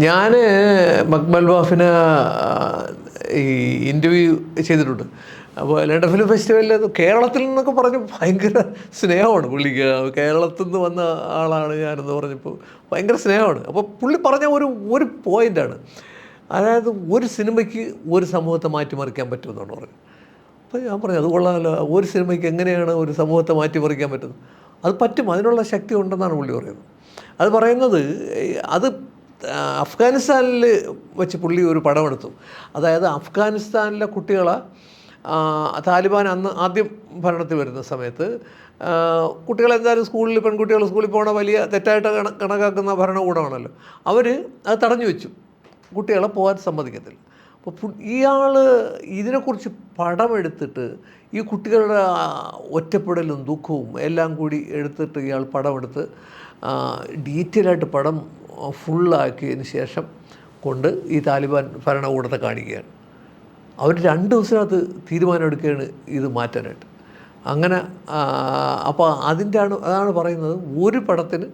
ഞാൻ മക്ബൽ ബാഫിനെ ഈ ഇൻ്റർവ്യൂ ചെയ്തിട്ടുണ്ട്. അപ്പോൾ ലണ്ടൻ ഫിലിം ഫെസ്റ്റിവലിൽ കേരളത്തിൽ നിന്നൊക്കെ പറഞ്ഞ് ഭയങ്കര സ്നേഹമാണ് പുള്ളിക്ക്. കേരളത്തിൽ നിന്ന് വന്ന ആളാണ് ഞാനെന്ന് പറഞ്ഞപ്പോൾ ഭയങ്കര സ്നേഹമാണ്. അപ്പോൾ പുള്ളി പറഞ്ഞ ഒരു പോയിൻ്റാണ്, അതായത് ഒരു സിനിമയ്ക്ക് ഒരു സമൂഹത്തെ മാറ്റിമറിക്കാൻ പറ്റുമെന്നാണ് പറഞ്ഞത്. അപ്പോൾ ഞാൻ പറഞ്ഞു അത് കൊള്ളാമല്ലോ, ഒരു സിനിമയ്ക്ക് എങ്ങനെയാണ് ഒരു സമൂഹത്തെ മാറ്റിമറിക്കാൻ പറ്റുന്നത്? അത് പറ്റും, അതിനുള്ള ശക്തി ഉണ്ടെന്നാണ് പുള്ളി പറയുന്നത്. അത് പറയുന്നത് അത് അഫ്ഗാനിസ്ഥാനിൽ വെച്ച് പുള്ളി ഒരു പടമെടുത്തു. അതായത് അഫ്ഗാനിസ്ഥാനിലെ കുട്ടികളെ താലിബാൻ അന്ന് ആദ്യം ഭരണത്തിൽ വരുന്ന സമയത്ത് കുട്ടികളെന്തായാലും പെൺകുട്ടികൾ സ്കൂളിൽ പോകണ വലിയ തെറ്റായിട്ട് കണക്കാക്കുന്ന ഭരണകൂടമാണല്ലോ. അവർ അത് തടഞ്ഞു വെച്ചു, കുട്ടികളെ പോകാൻ സമ്മതിക്കത്തില്ല. അപ്പോൾ ഇയാൾ ഇതിനെക്കുറിച്ച് പടമെടുത്തിട്ട് ഈ കുട്ടികളുടെ ഒറ്റപ്പെടലും ദുഃഖവും എല്ലാം കൂടി എടുത്തിട്ട് ഇയാൾ പടമെടുത്ത് ഡീറ്റെയിലായിട്ട് പടം ഫുള്ളാക്കിയതിന് ശേഷം കൊണ്ട് ഈ താലിബാൻ ഭരണകൂടത്തെ കാണിക്കുകയാണ്. അവർ 2 ദിവസത്തിനകത്ത് തീരുമാനം എടുക്കുകയാണ് ഇത് മാറ്റാനായിട്ട്. അങ്ങനെ അപ്പോൾ അതാണ് പറയുന്നത്, ഒരു പടത്തിന്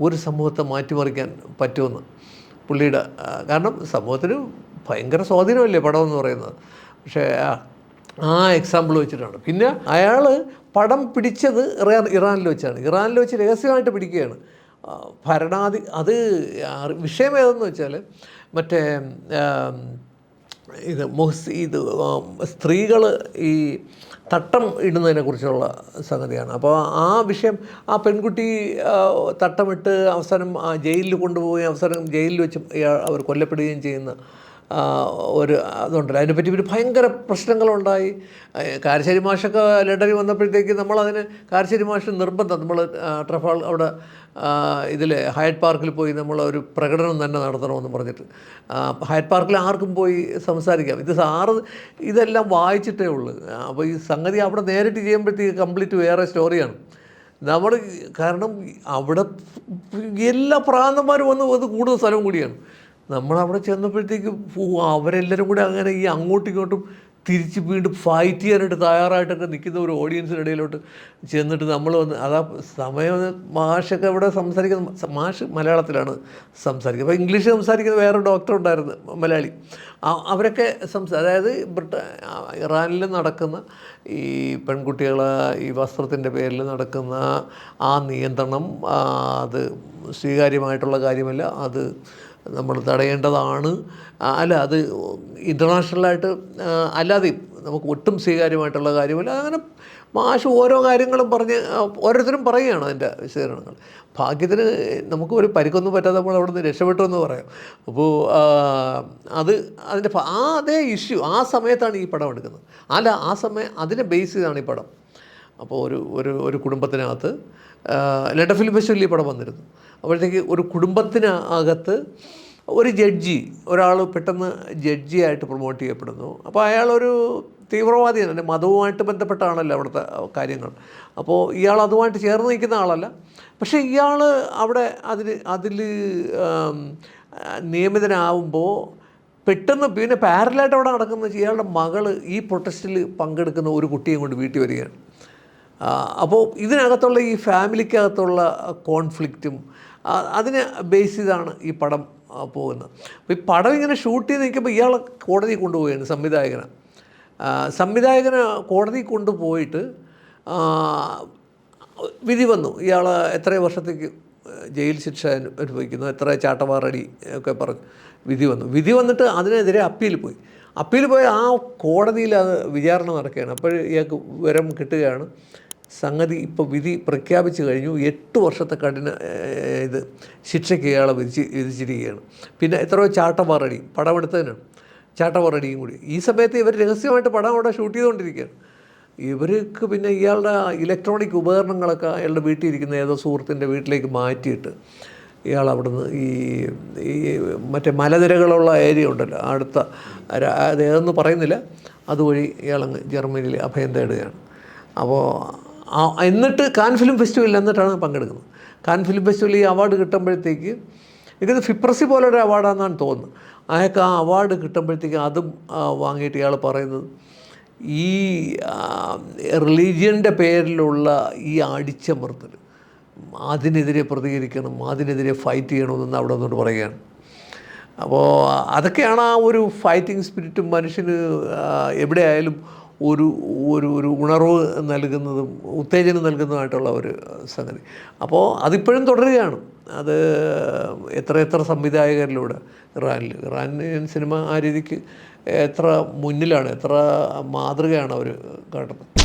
ഒരു സമൂഹത്തെ മാറ്റിമറിക്കാൻ പറ്റുമെന്ന് പുള്ളിയുടെ. കാരണം സമൂഹത്തിന് ഭയങ്കര സ്വാധീനമല്ലേ പടം എന്ന് പറയുന്നത്. പക്ഷേ ആ എക്സാമ്പിൾ വെച്ചിട്ടാണ്. പിന്നെ അയാൾ പടം പിടിച്ചത് ഇറാനിൽ വെച്ചാണ്. ഇറാനിൽ വെച്ച് രഹസ്യമായിട്ട് പിടിക്കുകയാണ്. അത് വിഷയം ഏതെന്ന് വെച്ചാൽ മറ്റേ സ്ത്രീകൾ ഈ തട്ടം ഇടുന്നതിനെക്കുറിച്ചുള്ള സംഗതിയാണ്. അപ്പോൾ ആ വിഷയം, ആ പെൺകുട്ടി തട്ടമിട്ട് അവസാനം ജയിലിൽ കൊണ്ടുപോവുകയും അവസാനം ജയിലിൽ വെച്ച് അവർ കൊല്ലപ്പെടുകയും ചെയ്യുന്ന ഒരു അതുണ്ടല്ലോ. അതിനെപ്പറ്റി ഒരു ഭയങ്കര പ്രശ്നങ്ങളുണ്ടായി. കാരശ്ശേരി മാഷൊക്കെ ലണ്ടനിൽ വന്നപ്പോഴത്തേക്ക് നമ്മളതിന് കാരശ്ശേരി മാഷ് നിർബന്ധം, നമ്മൾ അവിടെ ഇതിൽ ഹയറ്റ് പാർക്കിൽ പോയി നമ്മൾ ഒരു പ്രകടനം തന്നെ നടത്തണമെന്ന് പറഞ്ഞിട്ട് ഹയറ്റ് പാർക്കിൽ ആർക്കും പോയി സംസാരിക്കാം. ഇതെല്ലാം വായിച്ചിട്ടേ ഉള്ളൂ. അപ്പോൾ ഈ സംഗതി അവിടെ നേരിട്ട് ചെയ്യുമ്പോഴത്തേക്ക് കംപ്ലീറ്റ് വേറെ സ്റ്റോറിയാണ്. കാരണം അവിടെ എല്ലാ പ്രാന്തന്മാരും വന്ന് കൂടുന്ന സ്ഥലം കൂടിയാണ്. നമ്മളവിടെ ചെന്നപ്പോഴത്തേക്ക് അവരെല്ലാവരും കൂടി അങ്ങനെ ഈ അങ്ങോട്ടും ഇങ്ങോട്ടും തിരിച്ച് വീണ്ടും ഫൈറ്റ് ചെയ്യാനായിട്ട് തയ്യാറായിട്ടൊക്കെ നിൽക്കുന്ന ഒരു ഓഡിയൻസിൻ്റെ ഇടയിലോട്ട് ചെന്നിട്ട് നമ്മൾ അതാ സമയം മാഷൊക്കെ അവിടെ സംസാരിക്കുന്ന, മാഷ് മലയാളത്തിലാണ് സംസാരിക്കുന്നത്. അപ്പോൾ ഇംഗ്ലീഷ് സംസാരിക്കുന്ന വേറെ ഡോക്ടർ ഉണ്ടായിരുന്നു, മലയാളി. അവരൊക്കെ അതായത് ഇറാനിൽ നടക്കുന്ന ഈ പെൺകുട്ടികളെ ഈ വസ്ത്രത്തിൻ്റെ പേരിൽ നടക്കുന്ന ആ നിയന്ത്രണം അത് സ്വീകാര്യമായിട്ടുള്ള കാര്യമല്ല, അത് നമ്മൾ തടയേണ്ടതാണ്. അത് ഇൻ്റർനാഷണലായിട്ട് അല്ലാതെയും നമുക്ക് ഒട്ടും സ്വീകാര്യമായിട്ടുള്ള കാര്യമല്ല. അങ്ങനെ മാഷ് ഓരോ കാര്യങ്ങളും പറഞ്ഞ് ഓരോരുത്തരും പറയുകയാണ് അതിൻ്റെ വിശദീകരണങ്ങൾ. ഭാഗ്യത്തിന് നമുക്ക് ഒരു പരിക്കൊന്നും പറ്റാതെ നമ്മൾ അവിടെ നിന്ന് രക്ഷപ്പെട്ടു എന്ന് പറയാം. അപ്പോൾ അതേ ഇഷ്യൂ ആ സമയത്താണ് ഈ പടം എടുക്കുന്നത്. ആ സമയം അതിനെ ബേസ് ചെയ്താണ് ഈ പടം. അപ്പോൾ ഒരു കുടുംബത്തിനകത്ത് ലണ്ടൻ ഫിലിം ഫെസ്റ്റിവലിൽ ഈ പടം വന്നിരുന്നു. അപ്പോഴത്തേക്ക് ഒരു കുടുംബത്തിനകത്ത് ഒരു ഒരാൾ പെട്ടെന്ന് ജഡ്ജിയായിട്ട് പ്രൊമോട്ട് ചെയ്യപ്പെടുന്നു. അപ്പോൾ അയാളൊരു തീവ്രവാദിയാണ്, മതവുമായിട്ട് ബന്ധപ്പെട്ടാണല്ലോ അവിടുത്തെ കാര്യങ്ങൾ. അപ്പോൾ ഇയാൾ അതുമായിട്ട് ചേർന്ന് നിൽക്കുന്ന ആളല്ല. പക്ഷേ ഇയാൾ അവിടെ അതിൽ നിയമിതനാവുമ്പോൾ പെട്ടെന്ന് പിന്നെ പാരലായിട്ട് അവിടെ നടക്കുന്ന ഇയാളുടെ മകൾ ഈ പ്രൊട്ടസ്റ്റിൽ പങ്കെടുക്കുന്ന ഒരു കുട്ടിയെ കൊണ്ട് വീട്ടിൽ വരികയാണ്. അപ്പോൾ ഇതിനകത്തുള്ള ഈ ഫാമിലിക്കകത്തുള്ള കോൺഫ്ലിക്റ്റും അതിനെ ബേസ് ചെയ്താണ് ഈ പടം പോകുന്നത്. അപ്പോൾ ഈ പടം ഇങ്ങനെ ഷൂട്ട് ചെയ്ത് നിൽക്കുമ്പോൾ ഇയാളെ കോടതി കൊണ്ടുപോവുകയാണ് സംവിധായകനെ കോടതി കൊണ്ടുപോയിട്ട് വിധി വന്നു. ഇയാൾ എത്ര വർഷത്തേക്ക് ജയിൽ ശിക്ഷ അനുഭവിക്കുന്നു, എത്ര ചാട്ടവാറടി ഒക്കെ പറഞ്ഞ് വിധി വന്നിട്ട് അതിനെതിരെ അപ്പീൽ പോയി ആ കോടതിയിൽ അത് വിചാരണ നടക്കുകയാണ്. അപ്പോൾ ഇയാൾക്ക് വിവരം കിട്ടുകയാണ്, സംഗതി ഇപ്പോൾ വിധി പ്രഖ്യാപിച്ചു കഴിഞ്ഞു, 8 വർഷത്തെ കഠിന ശിക്ഷയ്ക്ക് ഇയാളെ വിധിച്ചിരിക്കുകയാണ്. പിന്നെ എത്രയോ ചാട്ടവാറടി പടമെടുത്തതിനാണ്, ചാട്ടവാറടിയും കൂടി. ഈ സമയത്ത് ഇവർ രഹസ്യമായിട്ട് പടം അവിടെ ഷൂട്ട് ചെയ്തുകൊണ്ടിരിക്കുകയാണ്. ഇവർക്ക് പിന്നെ ഇയാളുടെ ഇലക്ട്രോണിക് ഉപകരണങ്ങളൊക്കെ അയാളുടെ വീട്ടിൽ ഇരിക്കുന്ന ഏതോ സുഹൃത്തിൻ്റെ വീട്ടിലേക്ക് മാറ്റിയിട്ട് ഇയാൾ അവിടുന്ന് ഈ മറ്റേ മലനിരകളുള്ള ഏരിയ ഉണ്ടല്ലോ അടുത്ത, അതേതെന്ന് പറയുന്നില്ല, അതുവഴി ഇയാളങ്ങ് ജർമ്മനിയിൽ അഭയം തേടുകയാണ്. അപ്പോൾ എന്നിട്ട് കാൻ ഫിലിം ഫെസ്റ്റിവലിൽ എന്നിട്ടാണ് പങ്കെടുക്കുന്നത്. കാൻ ഫിലിം ഫെസ്റ്റിവലിൽ ഈ അവാർഡ് കിട്ടുമ്പോഴത്തേക്ക് എനിക്കത് ഫിപ്രസി പോലൊരു അവാർഡാണെന്നാണ് തോന്നുന്നത്. അയാൾക്ക് ആ അവാർഡ് കിട്ടുമ്പോഴത്തേക്ക് അതും വാങ്ങിയിട്ട് ഇയാൾ പറയുന്നത് ഈ റിലീജിയൻ്റെ പേരിലുള്ള ഈ അടിച്ചമർത്തൽ, അതിനെതിരെ പ്രതികരിക്കണം, അതിനെതിരെ ഫൈറ്റ് ചെയ്യണമെന്ന് അവിടെ നിന്നോട് പറയുകയാണ്. അപ്പോൾ അതൊക്കെയാണ് ആ ഒരു ഫൈറ്റിംഗ് സ്പിരിറ്റും മനുഷ്യന് എവിടെയായാലും ഒരു ഒരു ഒരു ഉണർവ് നൽകുന്നതും ഉത്തേജനം നൽകുന്നതുമായിട്ടുള്ള ഒരു സംഗതി. അപ്പോൾ അതിപ്പോഴും തുടരുകയാണ്. അത് എത്ര സംവിധായകരിലൂടെ ഇറാനിയൻ സിനിമ ആ രീതിക്ക് എത്ര മുന്നിലാണ്, എത്ര മാതൃകയാണ് അവർ കാട്ടുന്നത്.